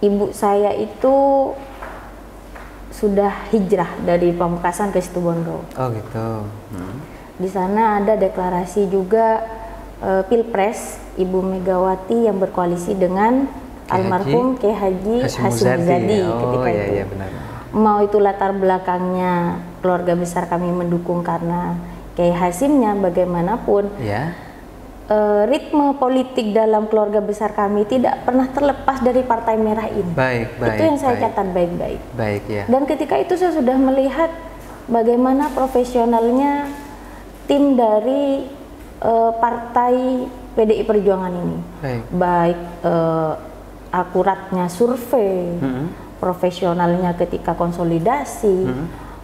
ibu saya itu sudah hijrah dari Pamekasan ke Situbondo. Oh gitu. Di sana ada deklarasi juga Pilpres Ibu Megawati yang berkoalisi dengan almarhum Kiai Haji Hashim Muzadi ketika itu. Iya, benar. Mau itu latar belakangnya keluarga besar kami mendukung karena Kiai Hashimnya, bagaimanapun ritme politik dalam keluarga besar kami tidak pernah terlepas dari Partai Merah ini. Itu yang saya catat baik-baik. Dan ketika itu saya sudah melihat bagaimana profesionalnya tim dari partai PDI Perjuangan ini. Baik akuratnya survei, profesionalnya ketika konsolidasi,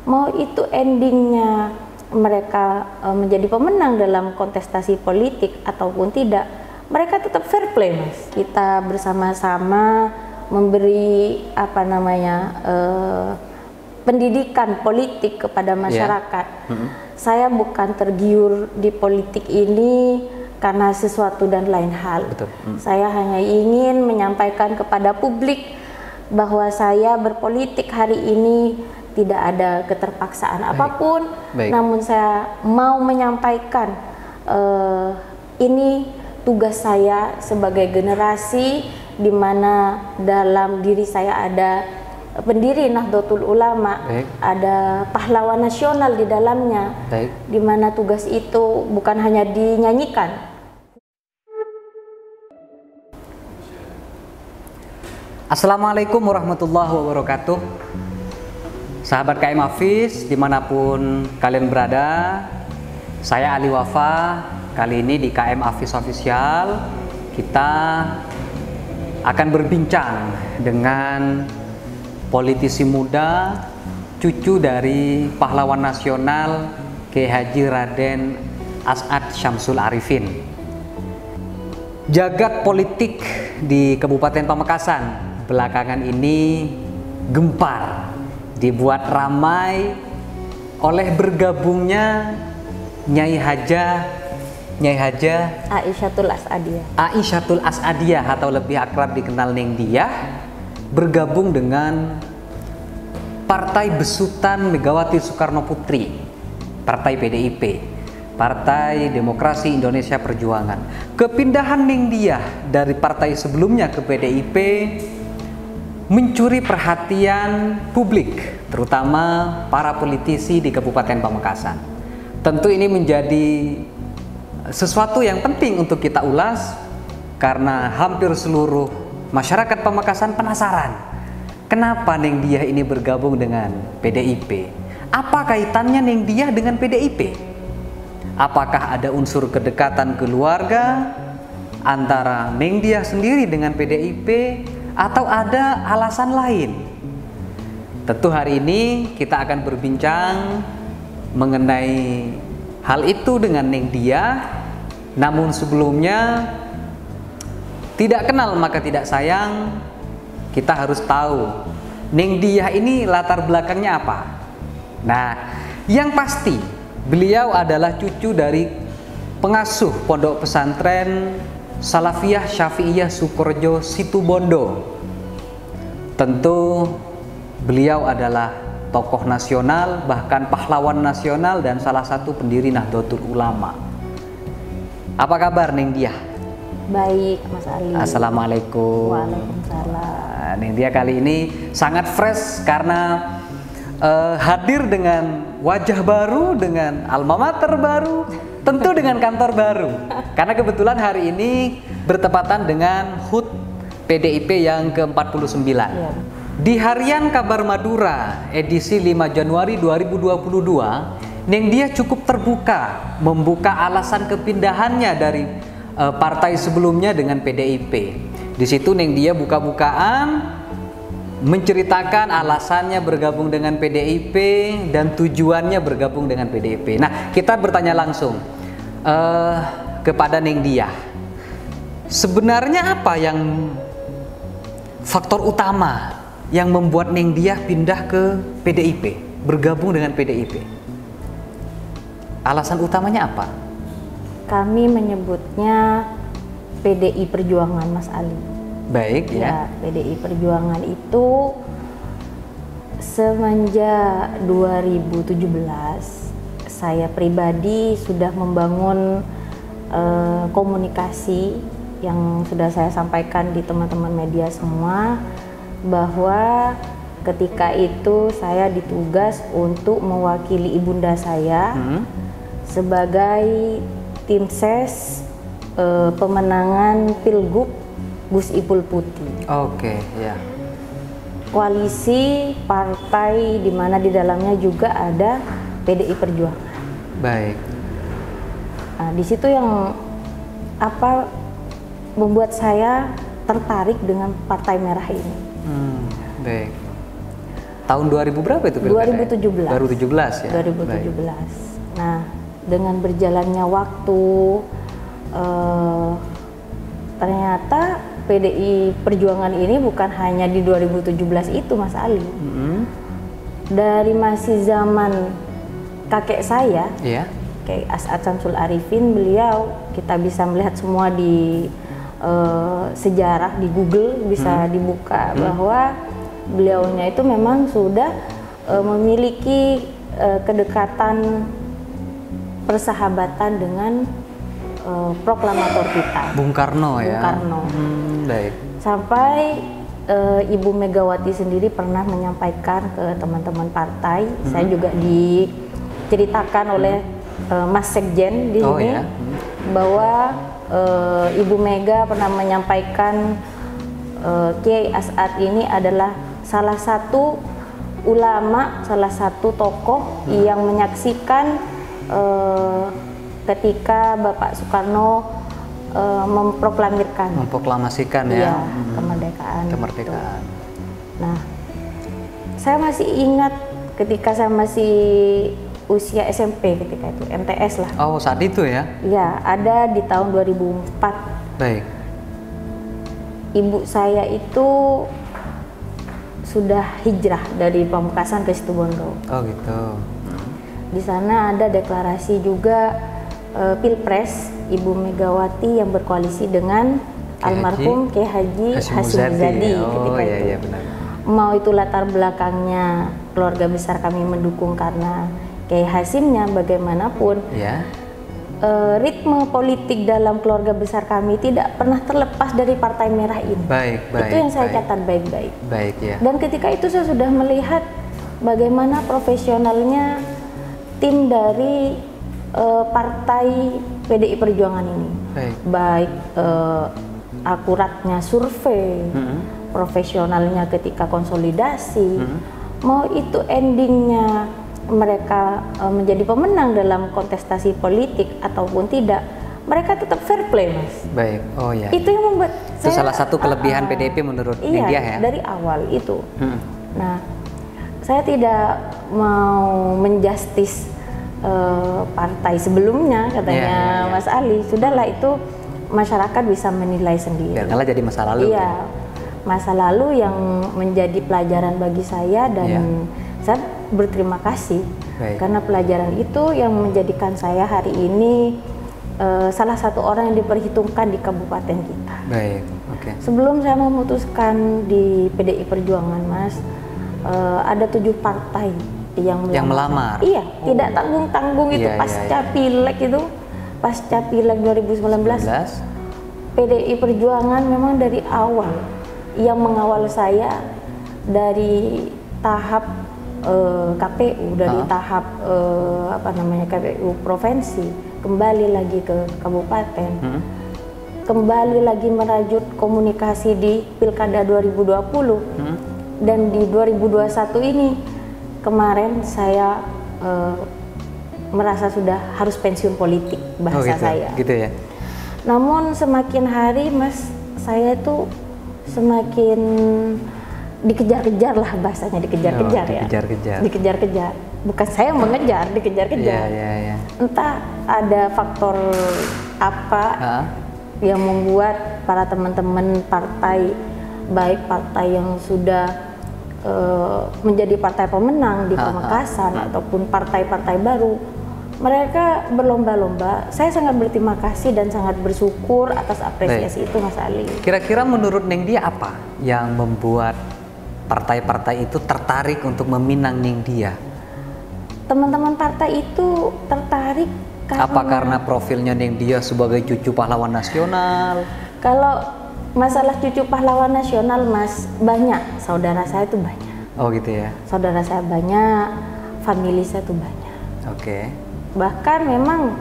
mau itu endingnya mereka menjadi pemenang dalam kontestasi politik ataupun tidak, mereka tetap fair play, Mas. Kita bersama-sama memberi pendidikan politik kepada masyarakat. Saya bukan tergiur di politik ini karena sesuatu dan lain hal. Saya hanya ingin menyampaikan kepada publik bahwa saya berpolitik hari ini tidak ada keterpaksaan apapun, namun saya mau menyampaikan ini tugas saya sebagai generasi di mana dalam diri saya ada pendiri Nahdlatul Ulama, ada pahlawan nasional di dalamnya, di mana tugas itu bukan hanya dinyanyikan. Assalamualaikum warahmatullahi wabarakatuh. Sahabat KM Hafiz dimanapun kalian berada, saya Ali Wafa. Kali ini di KM Hafiz Official kita akan berbincang dengan politisi muda, cucu dari pahlawan nasional Kiai Haji Raden As'ad Syamsul Arifin. Jagat politik di Kabupaten Pamekasan belakangan ini gempar, dibuat ramai oleh bergabungnya Nyai Haja Aisyahtul As'adiyah atau lebih akrab dikenal Neng Diah, bergabung dengan Partai Besutan Megawati Soekarno Putri, Partai PDIP, Partai Demokrasi Indonesia Perjuangan. Kepindahan Neng Diah dari partai sebelumnya ke PDIP mencuri perhatian publik, terutama para politisi di Kabupaten Pamekasan. Tentu ini menjadi sesuatu yang penting untuk kita ulas karena hampir seluruh masyarakat Pamekasan penasaran, kenapa Neng Diah ini bergabung dengan PDIP? Apa kaitannya Neng Diah dengan PDIP? Apakah ada unsur kedekatan keluarga antara Neng Diah sendiri dengan PDIP atau ada alasan lain? Tentu hari ini kita akan berbincang mengenai hal itu dengan Neng Diah. Namun sebelumnya, tidak kenal maka tidak sayang, kita harus tahu Neng Diah ini latar belakangnya apa. Nah, yang pasti beliau adalah cucu dari pengasuh Pondok Pesantren Salafiyah Syafi'iyah Sukorejo Situbondo. Tentu beliau adalah tokoh nasional, bahkan pahlawan nasional dan salah satu pendiri Nahdlatul Ulama. Apa kabar Neng Diah? Baik, Mas Ali. Assalamualaikum. Waalaikumsalam. Neng Diah kali ini sangat fresh karena hadir dengan wajah baru, dengan alma mater baru, tentu dengan kantor baru. Karena kebetulan hari ini bertepatan dengan HUT PDIP yang ke-49. Di Harian Kabar Madura edisi 5 Januari 2022, Neng Diah cukup terbuka membuka alasan kepindahannya dari partai sebelumnya dengan PDIP. Di situ Neng Diah buka-bukaan menceritakan alasannya bergabung dengan PDIP dan tujuannya bergabung dengan PDIP. Nah, kita bertanya langsung kepada Neng Diah. Sebenarnya apa yang faktor utama yang membuat Neng Diah pindah ke PDIP, bergabung dengan PDIP? Alasan utamanya apa? Kami menyebutnya PDI Perjuangan, Mas Ali. Baik, ya. PDI Perjuangan itu semenjak 2017 saya pribadi sudah membangun komunikasi yang sudah saya sampaikan di teman-teman media semua, bahwa ketika itu saya ditugas untuk mewakili ibunda saya sebagai tim ses pemenangan Pilgub Gus Ipul Putih. Oke, ya. Koalisi partai di mana di dalamnya juga ada PDI Perjuangan. Baik. Nah, di situ yang membuat saya tertarik dengan Partai Merah ini. Baik. Tahun 2000 berapa itu? 2017. Baru 17 ya. 2017. Baik. Nah, dengan berjalannya waktu, ternyata PDI Perjuangan ini bukan hanya di 2017 itu, Mas Ali. Dari masih zaman kakek saya, kayak As'ad Syamsul Arifin, beliau kita bisa melihat semua di sejarah di Google bisa dibuka bahwa beliaunya itu memang sudah memiliki kedekatan persahabatan dengan proklamator kita, Bung Karno ya. Bung Karno. Baik. Sampai Ibu Megawati sendiri pernah menyampaikan ke teman-teman partai, saya juga diceritakan oleh Mas Sekjen di sini, bahwa Ibu Mega pernah menyampaikan Kiai As'ad ini adalah salah satu ulama, salah satu tokoh yang menyaksikan ketika Bapak Soekarno memproklamasikan ya, kemerdekaan. Kemerdekaan. Nah, saya masih ingat ketika saya masih usia SMP ketika itu, MTS lah. Oh, saat itu ya? Ya, ada di tahun 2004. Baik. Ibu saya itu sudah hijrah dari Pamekasan ke Situbondo. Oh gitu. Di sana ada deklarasi juga Pilpres Ibu Megawati yang berkoalisi dengan almarhum Kiai Haji Hasyim Muzadi ketika itu. Iya, benar. Mau itu latar belakangnya keluarga besar kami mendukung karena Kiai Hasyimnya, bagaimanapun ritme politik dalam keluarga besar kami tidak pernah terlepas dari Partai Merah ini. Baik. Itu yang saya catat baik-baik. Baik ya. Dan ketika itu saya sudah melihat bagaimana profesionalnya tim dari partai PDI Perjuangan ini. Baik akuratnya survei, profesionalnya ketika konsolidasi, mau itu endingnya mereka menjadi pemenang dalam kontestasi politik ataupun tidak, mereka tetap fair play, Mas. Baik, oh ya. Itu yang membuat itu salah satu kelebihan PDIP menurut media ya? Dari awal itu. Nah, saya tidak mau menjustis partai sebelumnya, katanya Mas Ali. Sudahlah, itu masyarakat bisa menilai sendiri. Biarlah jadi masa lalu. Iya, masa lalu yang menjadi pelajaran bagi saya, dan saya berterima kasih karena pelajaran itu yang menjadikan saya hari ini salah satu orang yang diperhitungkan di kabupaten kita. Baik, oke. Sebelum saya memutuskan di PDI Perjuangan, Mas, ada 7 partai yang melamar. Iya, tidak tanggung-tanggung itu pasca pileg itu, pasca pileg 2019. PDI Perjuangan memang dari awal yang mengawal saya dari tahap KPU, dari tahap KPU provinsi, kembali lagi ke kabupaten, kembali lagi merajut komunikasi di Pilkada 2020, dan di 2021 ini kemarin saya merasa sudah harus pensiun politik, bahasa saya. Gitu ya. Namun semakin hari, Mas, saya itu semakin dikejar-kejar lah, bahasanya dikejar-kejar ya. Dikejar-kejar. Bukan saya mengejar, dikejar-kejar. Entah ada faktor apa yang membuat para teman-teman partai, baik partai yang sudah menjadi partai pemenang di Pamekasan ataupun partai-partai baru, Mereka berlomba-lomba. Saya sangat berterima kasih dan sangat bersyukur atas apresiasi itu, Mas Ali. Kira-kira menurut Neng Dia apa yang membuat partai-partai itu tertarik untuk meminang Neng Dia? Teman-teman partai itu tertarik karena profilnya Neng Dia sebagai cucu pahlawan nasional? Kalau masalah cucu pahlawan nasional, Mas, banyak. Saudara saya itu banyak. Oh gitu ya? Saudara saya banyak, famili saya itu banyak. Oke. Bahkan memang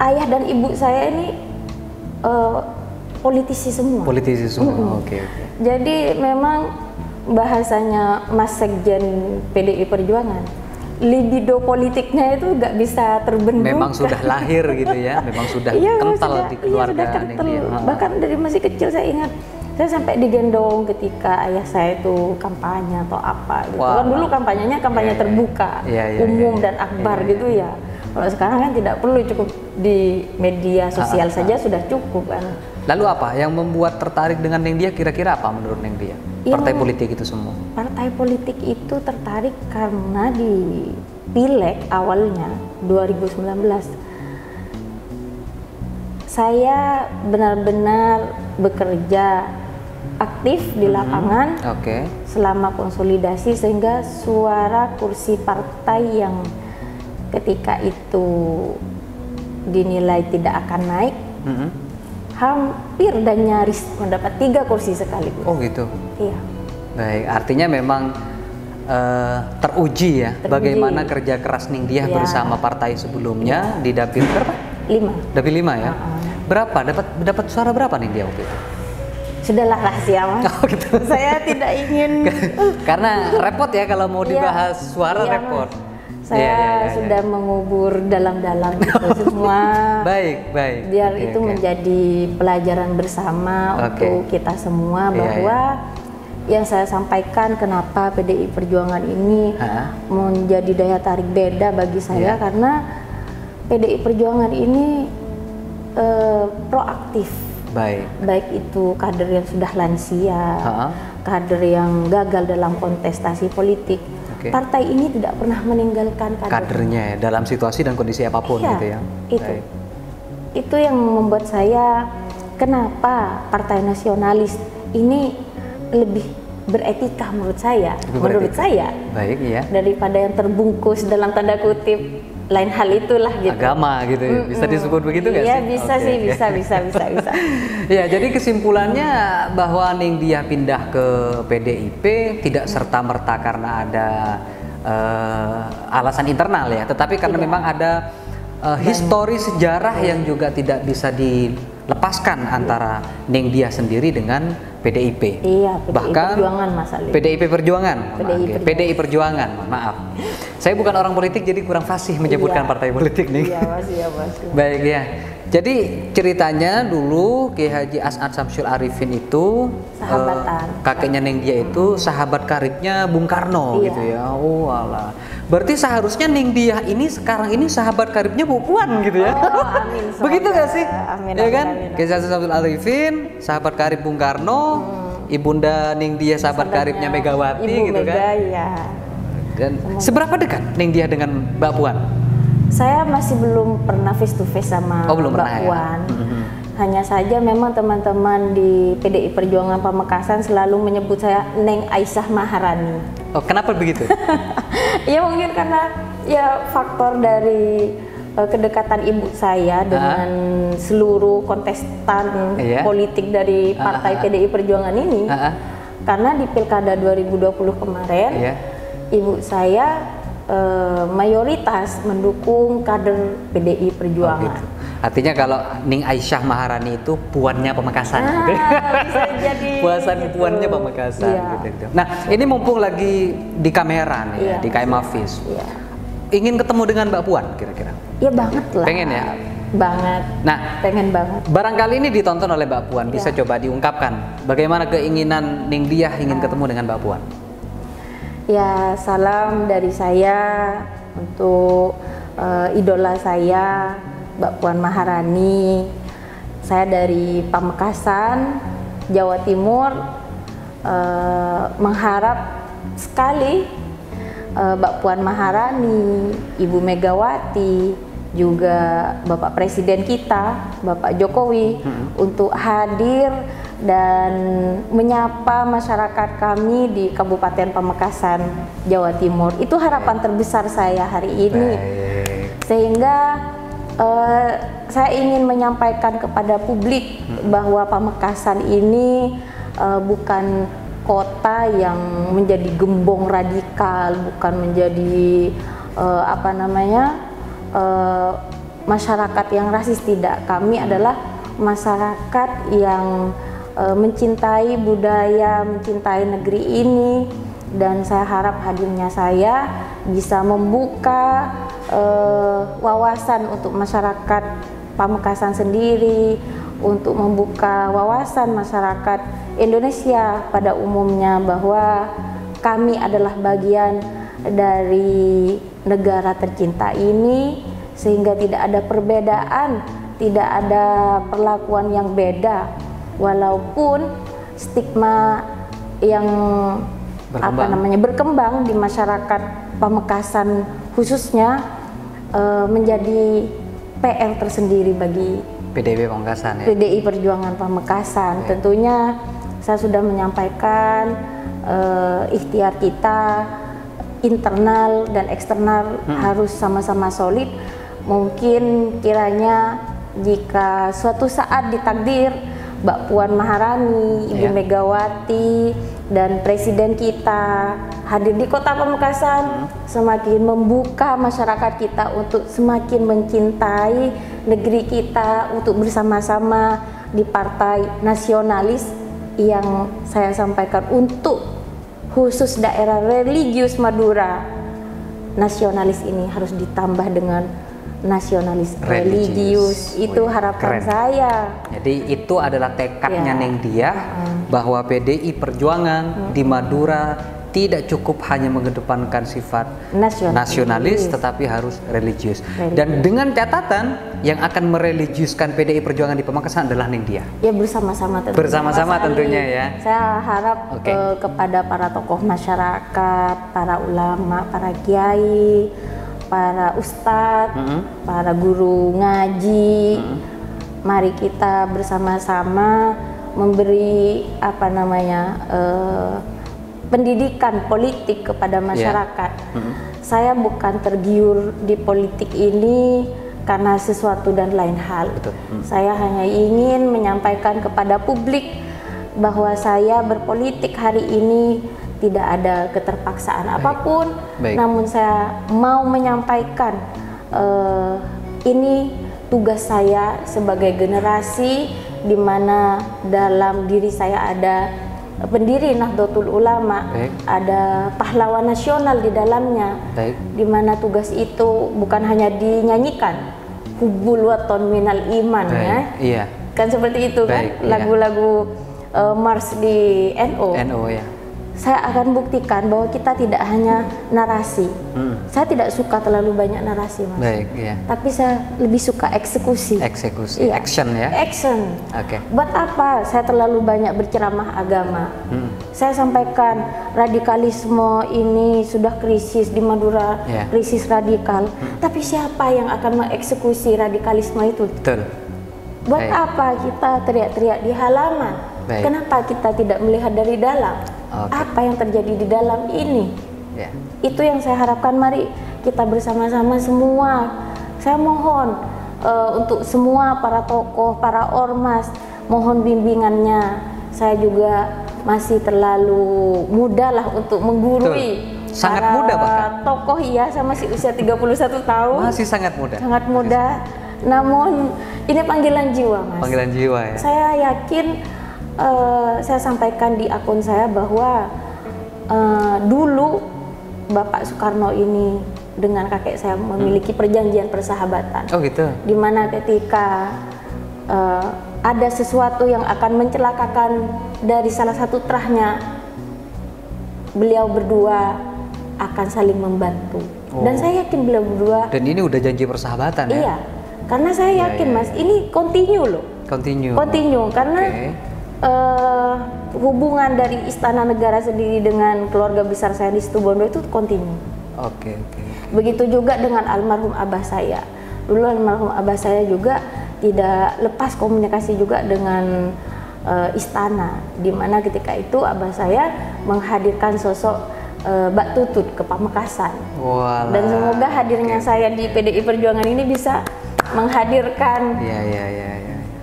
ayah dan ibu saya ini politisi semua. Politisi semua, oke. Jadi memang bahasanya Mas Sekjen PDI Perjuangan, libido politiknya itu nggak bisa terbendung. Memang sudah lahir gitu ya, memang sudah kental di keluarga. Iya, sudah kental. Bahkan dari masih kecil saya ingat, saya sampai digendong ketika ayah saya itu kampanye atau apa gitu. Kan dulu kampanyenya terbuka, umum dan akbar gitu ya. Kalau sekarang kan tidak perlu, cukup di media sosial saja sudah cukup kan. Lalu apa yang membuat tertarik dengan Neng Dia, kira-kira apa menurut Neng Dia? Partai politik itu semua? Partai politik itu tertarik karena di Pileg awalnya 2019 saya benar-benar bekerja aktif di lapangan selama konsolidasi, sehingga suara kursi partai yang ketika itu dinilai tidak akan naik hampir dan nyaris mendapat 3 kursi sekaligus. Oh gitu? Iya. Baik, artinya memang teruji ya bagaimana kerja keras Neng Dia bersama partai sebelumnya di dapil berapa? 5. Dapil 5 ya? Berapa? Dapat suara berapa Neng Dia waktu itu? Sudahlah rahasia, Mas. Oh gitu. Saya tidak ingin karena repot ya kalau mau dibahas suara, repot. Mas. Saya sudah mengubur dalam-dalam itu semua. Baik. Biar itu menjadi pelajaran bersama untuk kita semua, bahwa yang saya sampaikan kenapa PDI Perjuangan ini menjadi daya tarik beda bagi saya, karena PDI Perjuangan ini proaktif. Baik itu kader yang sudah lansia, kader yang gagal dalam kontestasi politik. Partai ini tidak pernah meninggalkan kadernya ya, dalam situasi dan kondisi apapun gitu ya. Itu yang membuat saya, kenapa partai nasionalis ini lebih beretika menurut saya, daripada yang terbungkus dalam tanda kutip lain hal itulah gitu. Agama gitu ya. Bisa disebut begitu nggak sih? Iya bisa sih, bisa. Ya, jadi kesimpulannya bahwa Neng Dia pindah ke PDIP tidak serta-merta karena ada alasan internal ya, tetapi karena memang ada histori sejarah yang juga tidak bisa dilepaskan antara Neng Dia sendiri dengan PDIP. Iya, bahkan Perjuangan, Mas Ali. PDI Perjuangan, maaf. Saya bukan orang politik jadi kurang fasih menyebutkan partai politik nih. Iya, Mas. Baik ya. Jadi ceritanya dulu Kiai Haji As'ad Syamsul Arifin itu kakeknya Neng Dia itu sahabat karibnya Bung Karno gitu ya. Oh alah. Berarti seharusnya Neng Dia ini sekarang ini sahabat karibnya Bu Puan gitu ya. Amin. Begitu gak sih? Amin. Ya kan? Kiai Haji As'ad Syamsul Arifin sahabat karib Bung Karno, Ibunda Neng Dia sahabat karibnya Megawati gitu kan. Dan seberapa dekat Neng Dia dengan Mbak Puan? Saya masih belum pernah face to face sama Mbak Puan. Hanya saja memang teman-teman di PDI Perjuangan Pamekasan selalu menyebut saya Neng Aisyah Maharani. Oh, kenapa begitu? Ya mungkin karena ya faktor dari kedekatan ibu saya dengan seluruh kontestan politik dari partai PDI Perjuangan ini. Karena di Pilkada 2020 kemarin ibu saya mayoritas mendukung kader PDI Perjuangan. Gitu. Artinya kalau Ning Aisyah Maharani itu puannya Pamekasan gitu. Bisa jadi puannya Pamekasan gitu. Nah, ini mumpung lagi di kamera nih di KM Hafiz. Ingin ketemu dengan Mbak Puan kira-kira? Ya banget lah. Pengen ya? Banget. Nah, pengen banget. Barangkali ini ditonton oleh Mbak Puan, bisa coba diungkapkan bagaimana keinginan Ning Dia ingin ketemu dengan Mbak Puan. Ya, salam dari saya untuk idola saya, Mbak Puan Maharani. Saya dari Pamekasan, Jawa Timur, mengharap sekali Mbak Puan Maharani, Ibu Megawati, juga Bapak Presiden kita, Bapak Jokowi, untuk hadir dan menyapa masyarakat kami di Kabupaten Pamekasan, Jawa Timur. Itu harapan terbesar saya hari ini. Sehingga saya ingin menyampaikan kepada publik bahwa Pamekasan ini bukan kota yang menjadi gembong radikal, bukan menjadi masyarakat yang rasis, tidak. Kami adalah masyarakat yang mencintai budaya, mencintai negeri ini, dan saya harap hadirnya saya bisa membuka wawasan untuk masyarakat Pamekasan sendiri, untuk membuka wawasan masyarakat Indonesia pada umumnya bahwa kami adalah bagian dari negara tercinta ini, sehingga tidak ada perbedaan, tidak ada perlakuan yang beda, walaupun stigma yang berkembang di masyarakat Pamekasan khususnya menjadi PR tersendiri bagi PDIP Pamekasan, ya? PDI Perjuangan Pamekasan. Tentunya saya sudah menyampaikan ikhtiar kita internal dan eksternal harus sama-sama solid. Mungkin kiranya jika suatu saat ditakdir Mbak Puan Maharani, Ibu Megawati, dan Presiden kita hadir di Kota Pamekasan, semakin membuka masyarakat kita untuk semakin mencintai negeri kita, untuk bersama-sama di partai nasionalis yang saya sampaikan untuk khusus daerah religius Madura. Nasionalis ini harus ditambah dengan nasionalis religius. Itu harapan saya. Jadi itu adalah tekadnya Neng Diah bahwa PDI Perjuangan di Madura tidak cukup hanya mengedepankan sifat nasionalis, tetapi harus religius. Dan dengan catatan yang akan mereligiuskan PDI Perjuangan di Pamekasan adalah Neng Diah. Ya, bersama-sama tentunya. Bersama-sama tentunya, ya. Saya harap kepada para tokoh masyarakat, para ulama, para kiai, para ustadz, para guru ngaji, mari kita bersama-sama memberi pendidikan politik kepada masyarakat. Saya bukan tergiur di politik ini karena sesuatu dan lain hal. Saya hanya ingin menyampaikan kepada publik bahwa saya berpolitik hari ini tidak ada keterpaksaan apapun. Namun saya mau menyampaikan ini tugas saya sebagai generasi di mana dalam diri saya ada pendiri Nahdlatul Ulama, ada pahlawan nasional di dalamnya, di mana tugas itu bukan hanya dinyanyikan, hubbul waton minal iman, kan seperti itu kan lagu-lagu mars di NU. Saya akan buktikan bahwa kita tidak hanya narasi. Saya tidak suka terlalu banyak narasi, Mas. Tapi saya lebih suka eksekusi. Action, ya. Action. Buat apa saya terlalu banyak berceramah agama? Saya sampaikan radikalisme ini sudah krisis di Madura, krisis radikal. Tapi siapa yang akan mengeksekusi radikalisme itu? Buat apa kita teriak-teriak di halaman? Kenapa kita tidak melihat dari dalam? Apa yang terjadi di dalam ini? Itu yang saya harapkan. Mari kita bersama-sama semua. Saya mohon untuk semua para tokoh, para ormas, mohon bimbingannya. Saya juga masih terlalu muda lah untuk menggurui. Sangat muda bahkan. Tokoh, iya, saya masih usia 31 tahun. Masih sangat muda. Sangat muda. Namun ini panggilan jiwa, Mas. Panggilan jiwa, ya. Saya yakin, saya sampaikan di akun saya bahwa dulu Bapak Soekarno ini dengan kakek saya memiliki perjanjian persahabatan. Dimana ketika ada sesuatu yang akan mencelakakan dari salah satu terahnya, beliau berdua akan saling membantu. Dan saya yakin beliau berdua. Dan ini udah janji persahabatan, ya? Iya, karena saya yakin, Mas, ini continue loh. Continue karena hubungan dari Istana Negara sendiri dengan keluarga besar saya di Situbondo itu continue. Oke. Begitu juga dengan almarhum abah saya. Dulu almarhum abah saya juga tidak lepas komunikasi juga dengan istana, di mana ketika itu abah saya menghadirkan sosok Mbak Tutut ke Pamekasan. Walah. Dan semoga hadirnya saya di PDI Perjuangan ini bisa menghadirkan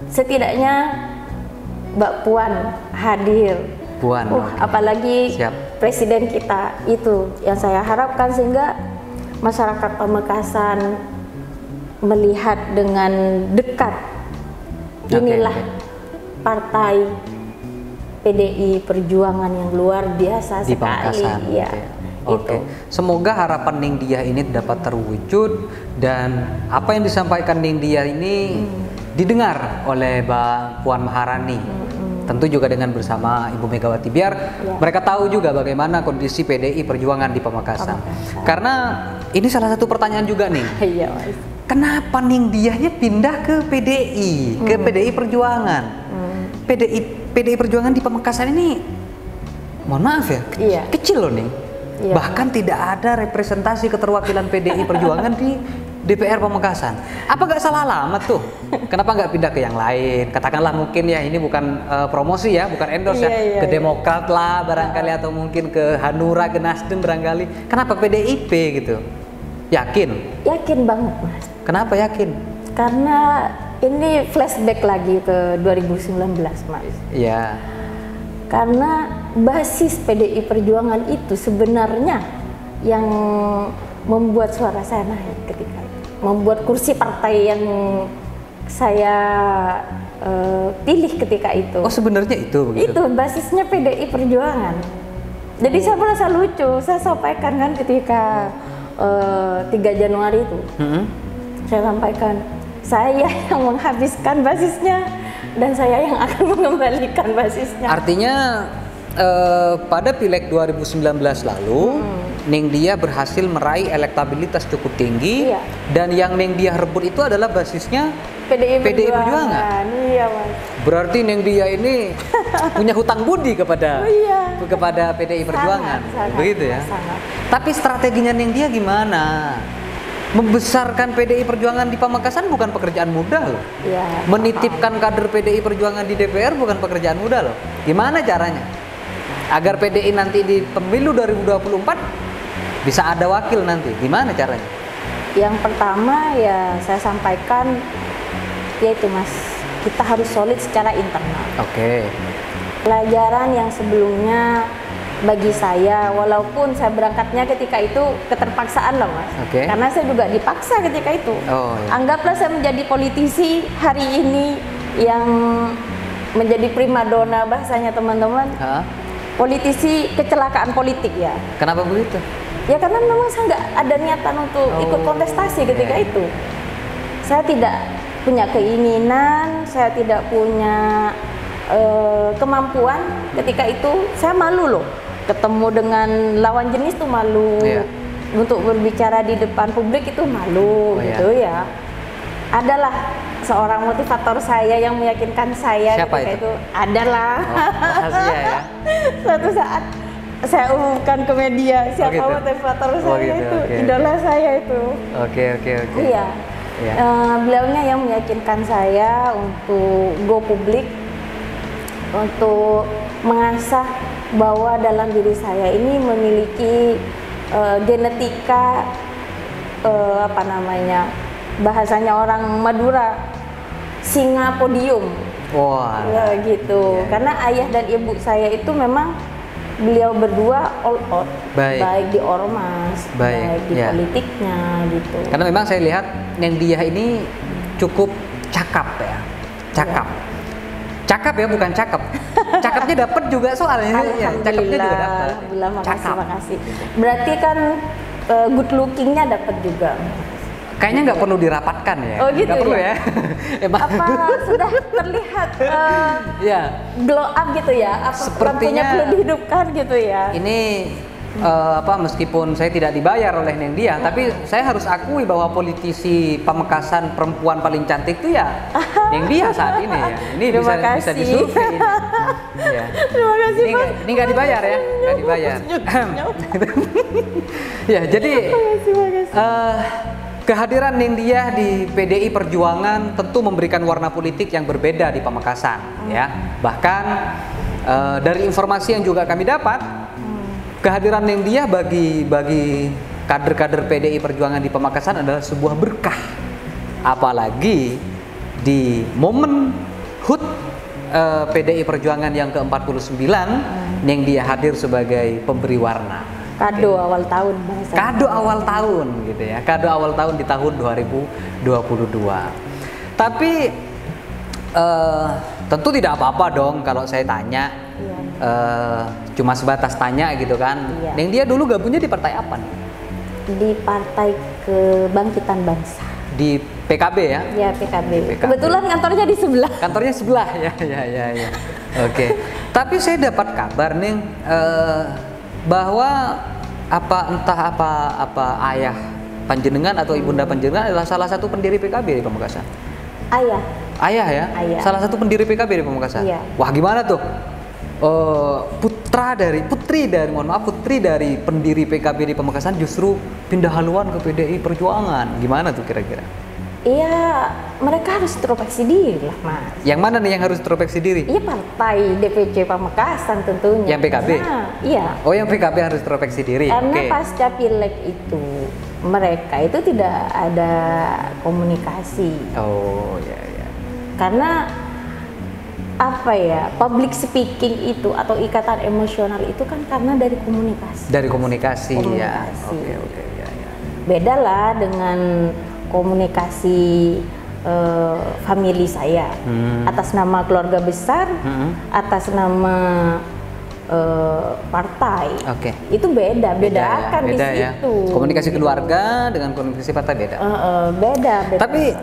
setidaknya Mbak Puan hadir. Puan. Apalagi presiden kita, itu yang saya harapkan, sehingga masyarakat Pamekasan melihat dengan dekat inilah partai PDI Perjuangan yang luar biasa di sekali. Pamekasan. Ya, Oke. Semoga harapan Ningtyah ini dapat terwujud dan apa yang disampaikan Ningtyah ini didengar oleh Mbak Puan Maharani. Tentu juga dengan bersama Ibu Megawati, biar mereka tahu juga bagaimana kondisi PDI Perjuangan di Pamekasan. Karena ini salah satu pertanyaan juga nih. Iya, Mas. Kenapa Ningtyahnya pindah ke PDI, ke PDI Perjuangan? PDI Perjuangan di Pamekasan ini, mohon maaf ya, kecil loh nih. Bahkan tidak ada representasi keterwakilan PDI Perjuangan di DPR Pamekasan. Apa nggak salah alamat tuh? Kenapa nggak pindah ke yang lain? Katakanlah mungkin ya, ini bukan promosi ya, bukan endorse ke Demokrat lah barangkali, atau mungkin ke Hanura, ke Nasdem barangkali. Kenapa PDIP gitu? Yakin? Yakin banget, Mas. Kenapa yakin? Karena ini flashback lagi ke 2019, Mas. Iya. Karena basis PDI Perjuangan itu sebenarnya yang membuat suara saya naik ketika itu, membuat kursi partai yang saya pilih ketika itu. Oh, sebenarnya itu begitu? Itu basisnya PDI Perjuangan. Jadi saya merasa lucu, saya sampaikan kan ketika 3 Januari itu, saya sampaikan, saya yang menghabiskan basisnya dan saya yang akan mengembalikan basisnya. Artinya pada Pileg 2019 lalu, Ningtyah berhasil meraih elektabilitas cukup tinggi, dan yang Ningtyah rebut itu adalah basisnya PDI Perjuangan. Iya, Mas. Berarti Ningtyah ini punya hutang budi kepada PDI Perjuangan, begitu ya? Sangat. Tapi strateginya Ningtyah gimana? Membesarkan PDI Perjuangan di Pamekasan bukan pekerjaan mudah loh. Menitipkan kader PDI Perjuangan di DPR bukan pekerjaan mudah loh. Gimana caranya agar PDI nanti di pemilu 2024 bisa ada wakil nanti? Gimana caranya? Yang pertama ya saya sampaikan, yaitu Mas, kita harus solid secara internal. Pelajaran yang sebelumnya bagi saya, walaupun saya berangkatnya ketika itu keterpaksaan loh, Mas. Karena saya juga dipaksa ketika itu. Anggaplah saya menjadi politisi hari ini yang menjadi primadona, bahasanya teman-teman. Politisi kecelakaan politik ya. Kenapa begitu? Ya karena memang saya nggak ada niatan untuk ikut kontestasi ketika itu. Saya tidak punya keinginan, saya tidak punya kemampuan ketika itu. Saya malu loh, ketemu dengan lawan jenis tuh malu. Untuk berbicara di depan publik itu malu gitu ya. Adalah seorang motivator saya yang meyakinkan saya. Siapa ketika itu adalah rahasia ya. Suatu saat saya umumkan ke media siapa motivator saya itu, idola saya itu. Iya. Beliaunya yang meyakinkan saya untuk go publik, untuk mengasah bahwa dalam diri saya ini memiliki genetika bahasanya orang Madura, singa podium. Ya, gitu. Karena ayah dan ibu saya itu memang beliau berdua all out, baik di ormas, baik di politiknya gitu. Karena memang saya lihat Ningtyah ini cukup cakap ya, cakap ya, bukan cakep. Cakepnya dapat juga soalnya. Cakepnya juga dapat. Alhamdulillah, makasih. Berarti kan good lookingnya dapat juga. Kayaknya nggak perlu dirapatkan ya. Oh gitu, nggak perlu ya. Apa sudah terlihat glow up gitu ya? Apa sepertinya perlu dihidupkan gitu ya? Ini meskipun saya tidak dibayar oleh Neng Diah, tapi saya harus akui bahwa politisi Pamekasan perempuan paling cantik itu ya Neng Diah saat ini ya. Ini bisa disurvei. Ya. Terima kasih, Mas. Ini nggak dibayar ya, nggak dibayar. Ya, jadi kehadiran Neng Diah di PDI Perjuangan tentu memberikan warna politik yang berbeda di Pamekasan, ya. Bahkan dari informasi yang juga kami dapat, kehadiran Neng Diah bagi kader-kader PDI Perjuangan di Pamekasan adalah sebuah berkah. Apalagi di momen HUT PDI Perjuangan yang ke-49, Neng Diah hadir sebagai pemberi warna. Kado awal tahun bahasa. Kado awal tahun gitu ya. Kado awal tahun di tahun 2022. Tapi tentu tidak apa-apa dong kalau saya tanya. Cuma sebatas tanya gitu kan. Neng Diah dulu gabungnya di partai apa nih? Di Partai Kebangkitan Bangsa. Di PKB ya? Ya, PKB. Kebetulan kantornya di sebelah. Kantornya sebelah ya. Oke. Tapi saya dapat kabar Neng bahwa entah apa ayah panjenengan atau ibunda panjenengan adalah salah satu pendiri PKB di Pamekasan. Ayah ya? Ayah. Salah satu pendiri PKB di Pamekasan. Iya. Wah, gimana tuh? Putri dari pendiri PKB di Pamekasan justru pindah haluan ke PDI Perjuangan. Gimana tuh kira-kira? Iya, mereka harus introspeksi diri lah, Mas. Yang mana nih yang harus introspeksi diri? Iya, partai DPC Pamekasan tentunya. Yang PKB? Nah, iya. Oh, yang PKB harus introspeksi diri. Karena pasca Pileg itu mereka itu tidak ada komunikasi. Oh, ya. Karena public speaking itu atau ikatan emosional itu kan karena dari komunikasi. Dari komunikasi. Ya. Oke, ya. Beda lah dengan komunikasi famili saya atas nama keluarga besar, atas nama partai. Itu bedakan di situ. Ya. Komunikasi keluarga dengan komunikasi partai beda. Beda. Tapi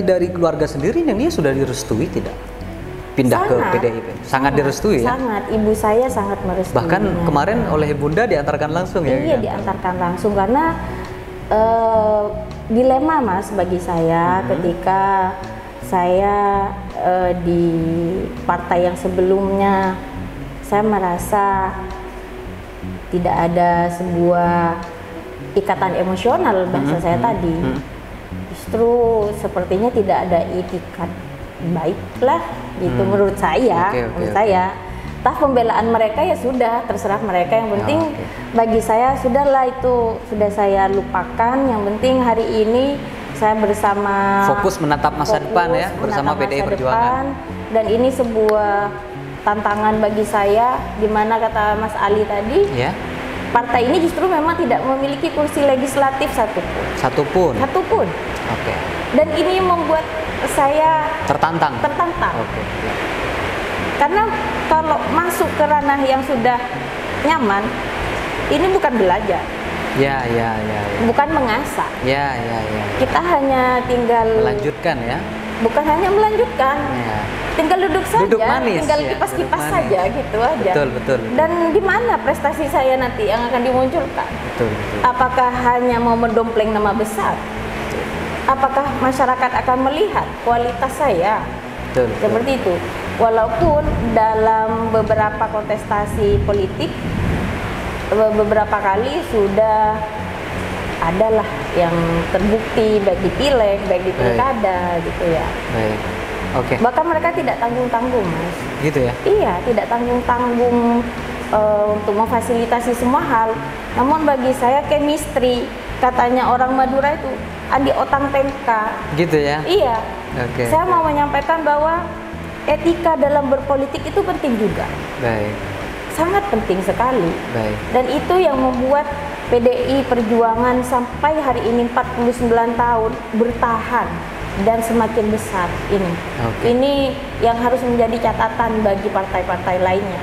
dari keluarga sendiri Neng Diah sudah direstui tidak? Pindah ke PDIP? Sangat direstui ya? Sangat, ibu saya sangat merestui. Bahkan kemarin oleh Bunda diantarkan langsung ya? Iya, diantarkan langsung karena dilema, Mas, bagi saya ketika saya di partai yang sebelumnya saya merasa tidak ada sebuah ikatan emosional bahasa saya tadi. Justru sepertinya tidak ada itikat baiklah gitu menurut saya. Menurut saya. Tah pembelaan mereka ya sudah terserah mereka, yang penting bagi saya sudahlah, itu sudah saya lupakan. Yang penting hari ini saya bersama fokus menatap masa depan ya, bersama PDI Perjuangan. Dan ini sebuah tantangan bagi saya, di mana kata Mas Ali tadi, partai ini justru memang tidak memiliki kursi legislatif satupun. Dan ini membuat saya tertantang. Karena kalau masuk ke ranah yang sudah nyaman, ini bukan belajar. Ya. Bukan mengasah. Ya. Kita hanya tinggal melanjutkan ya. Bukan hanya melanjutkan. Tinggal duduk saja, duduk manis, tinggal kipas-kipas saja gitu aja. Betul. Dan di mana prestasi saya nanti yang akan dimunculkan? Betul. Apakah hanya mau mendompleng nama besar? Apakah masyarakat akan melihat kualitas saya? Betul. Seperti itu. Walaupun dalam beberapa kontestasi politik beberapa kali sudah adalah yang terbukti baik di pileg, baik di pilkada gitu ya. Baik. Bahkan mereka tidak tanggung-tanggung, Mas. Gitu ya? Iya, tidak tanggung-tanggung untuk memfasilitasi semua hal. Namun bagi saya chemistry, katanya orang Madura itu adi otang tengka. Gitu ya? Iya. Saya mau menyampaikan bahwa etika dalam berpolitik itu penting juga. Sangat penting sekali. Dan itu yang membuat PDI Perjuangan sampai hari ini 49 tahun bertahan dan semakin besar ini. Ini yang harus menjadi catatan bagi partai-partai lainnya.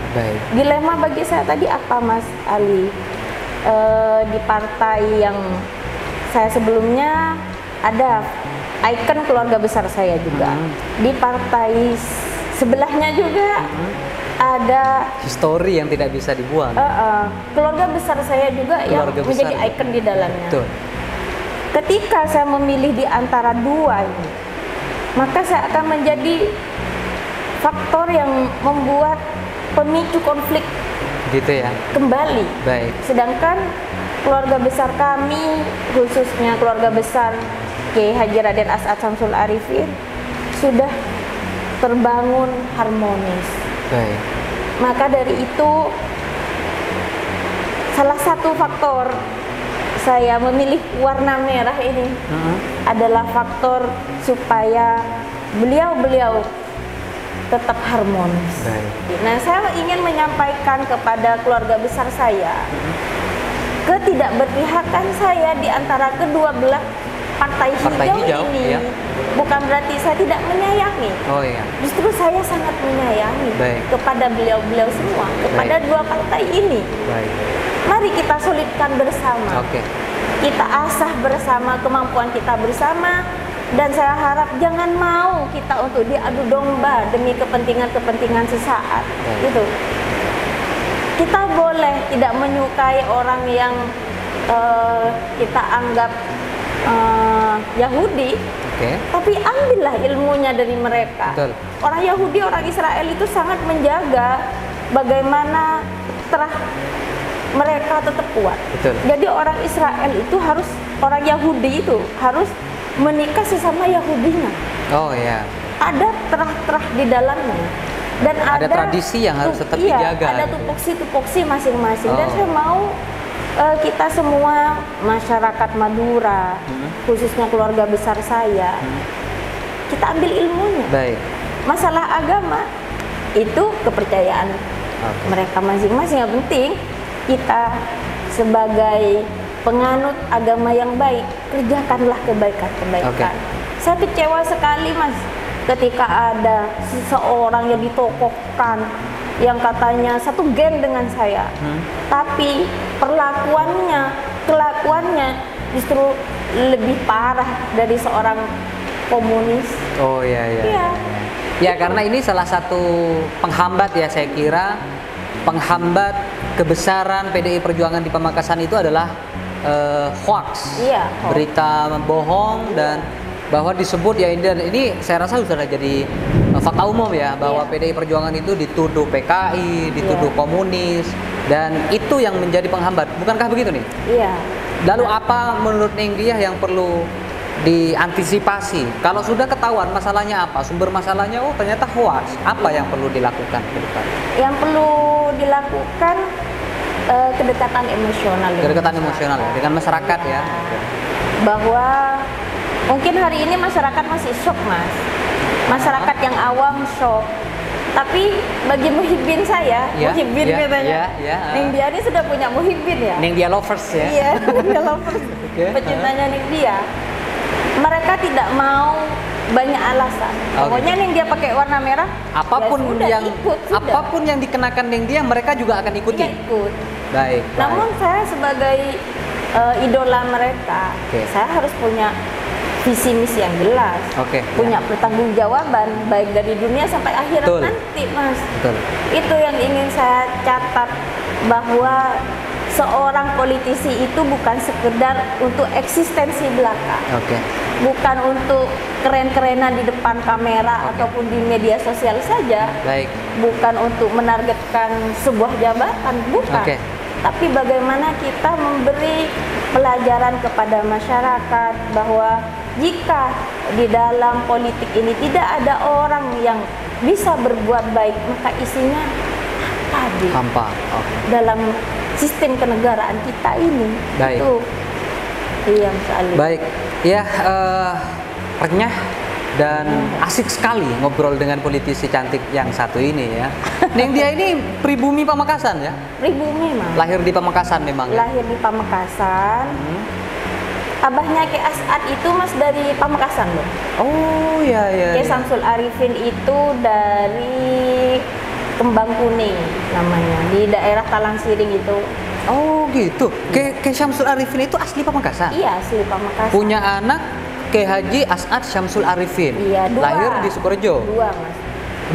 Dilema bagi saya tadi apa, Mas Ali? Di partai yang saya sebelumnya ada ikon keluarga besar saya juga. Di partai sebelahnya juga ada histori yang tidak bisa dibuang. Keluarga besar saya juga yang menjadi ikon di dalamnya. Betul. Ketika saya memilih di antara dua ini, maka saya akan menjadi faktor yang membuat pemicu konflik gitu ya kembali. Baik. Sedangkan keluarga besar kami, khususnya keluarga besar Kiai Haji Raden As'ad Syamsul Arifin, sudah terbangun harmonis. Baik. Maka dari itu salah satu faktor saya memilih warna merah ini adalah faktor supaya beliau-beliau tetap harmonis. Baik. Nah, saya ingin menyampaikan kepada keluarga besar saya, ketidakberpihakan saya di antara kedua belah partai hijau ini ya. Bukan berarti saya tidak menyayangi. Oh iya. Justru saya sangat menyayangi kepada beliau-beliau semua, kepada dua partai ini. Baik. Mari kita solidkan bersama. Kita asah bersama kemampuan kita bersama. Dan saya harap jangan mau kita untuk diadu domba demi kepentingan-kepentingan sesaat. Gitu. Kita boleh tidak menyukai orang yang kita anggap Yahudi, tapi ambillah ilmunya dari mereka. Betul. Orang Yahudi, orang Israel itu sangat menjaga bagaimana terah mereka tetap kuat. Betul. Jadi orang Israel itu harus, orang Yahudi itu harus menikah sesama Yahudinya. Oh ya. Ada terah-terah di dalamnya. Dan ada tradisi yang harus tetap dijaga. Ada tupoksi-tupoksi masing-masing. Dan saya mau kita semua masyarakat Madura, khususnya keluarga besar saya, kita ambil ilmunya. Baik. Masalah agama itu kepercayaan mereka masing-masing. Yang penting kita sebagai penganut agama yang baik, kerjakanlah kebaikan-kebaikan. Saya kecewa sekali, Mas, ketika ada seseorang yang ditokohkan yang katanya satu gen dengan saya, tapi kelakuannya justru lebih parah dari seorang komunis. Oh iya. Ya, karena ini salah satu penghambat ya, saya kira penghambat kebesaran PDI Perjuangan di Pamekasan itu adalah hoax, berita bohong, dan bahwa disebut ya, ini saya rasa sudah jadi fakta umum ya, bahwa PDI Perjuangan itu dituduh PKI, dituduh komunis, dan itu yang menjadi penghambat. Bukankah begitu nih? Iya. Lalu apa menurut Neng Diah yang perlu diantisipasi? Kalau sudah ketahuan masalahnya apa, sumber masalahnya, oh ternyata hoax, apa yang perlu dilakukan ke depan? Yang perlu dilakukan kedekatan emosional. Kedekatan emosional ya, dengan masyarakat ya. Bahwa mungkin hari ini masyarakat masih shock, Mas. Masyarakat yang awam shock. Tapi bagi muhibbin saya, muhibbin katanya, Neng Diah ini sudah punya muhibbin ya. Neng Diah lovers ya. Iya, Neng Diah lovers. Pecintanya Neng Diah. Mereka tidak mau banyak alasan. Pokoknya Neng Diah pakai warna merah. Apapun apapun yang dikenakan Neng Diah, mereka juga akan ikuti. Ikut. Baik. Namun saya sebagai idola mereka, saya harus punya visi misi yang jelas, punya pertanggungjawaban baik dari dunia sampai akhirat nanti, Mas. Itu yang ingin saya catat, bahwa seorang politisi itu bukan sekedar untuk eksistensi belaka, bukan untuk keren-kerenan di depan kamera ataupun di media sosial saja, bukan untuk menargetkan sebuah jabatan, bukan. Tapi bagaimana kita memberi pelajaran kepada masyarakat bahwa jika di dalam politik ini tidak ada orang yang bisa berbuat baik, maka isinya hampa dalam sistem kenegaraan kita ini. Itu yang sekali. Baik, ya renyah dan asik sekali ngobrol dengan politisi cantik yang satu ini ya. Neng Diah ini pribumi Pamekasan ya? Pribumi, Mas. Lahir di Pamekasan memang. Lahir di Pamekasan. Abahnya Kiai As'ad itu, Mas, dari Pamekasan loh. Oh iya. Kiai Syamsul Arifin itu dari Kembang Kuning namanya, di daerah Talang Siring itu. Oh gitu. Kiai Syamsul Arifin itu asli Pamekasan? Iya, asli Pamekasan. Punya anak Kiai Haji As'ad Syamsul Arifin. Iya, 2. Lahir di Sukorejo. 2, Mas.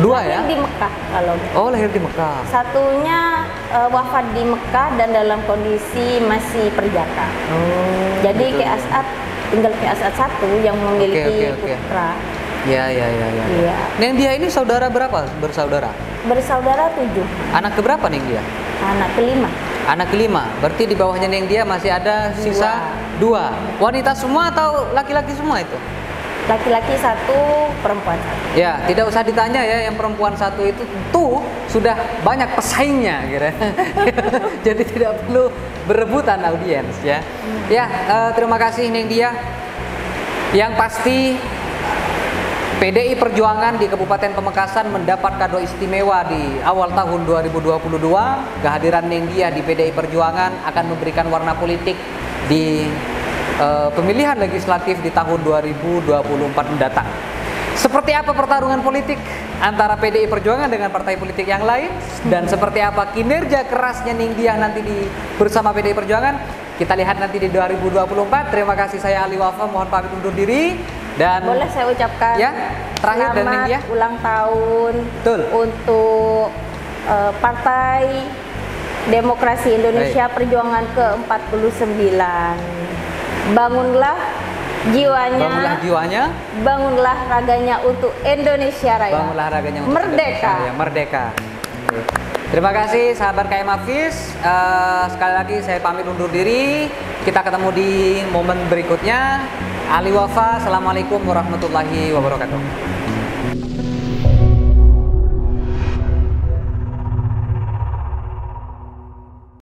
Dua lahir ya? Di Mekah kalau. Oh, lahir di Mekah. Satunya wafat di Mekah dan dalam kondisi masih perjaka. Oh. Jadi betul. Ki As'ad tinggal Ki As'ad satu yang memiliki putra. Ya. Iya. Neng dia ini saudara berapa? Bersaudara? Bersaudara 7. Anak keberapa Neng dia? Anak kelima. Anak kelima. Berarti di bawahnya Neng dia masih ada sisa 2. Wanita semua atau laki-laki semua itu? Laki-laki 1, perempuan 1. Ya, tidak usah ditanya ya, yang perempuan 1 itu tentu sudah banyak pesaingnya gitu. Jadi tidak perlu berebutan audiens ya. Ya, terima kasih Neng dia. Yang pasti PDI Perjuangan di Kabupaten Pamekasan mendapat kado istimewa di awal tahun 2022. Kehadiran Neng dia di PDI Perjuangan akan memberikan warna politik di pemilihan legislatif di tahun 2024 mendatang. Seperti apa pertarungan politik antara PDI Perjuangan dengan partai politik yang lain, dan seperti apa kinerja kerasnya Ningdia nanti bersama PDI Perjuangan, kita lihat nanti di 2024. Terima kasih, saya Ali Wafa, mohon pamit undur diri. Dan boleh saya ucapkan ya, terakhir dan Ningdia ulang tahun. Betul. Untuk Partai Demokrasi Indonesia Perjuangan ke-49. Bangunlah jiwanya, bangunlah raganya untuk Indonesia Raya. Bangunlah raganya untuk merdeka. Indonesia Raya. Merdeka. Terima kasih sahabat KM Hafiz. Sekali lagi saya pamit undur diri. Kita ketemu di momen berikutnya. Ali Wafa, assalamualaikum warahmatullahi wabarakatuh.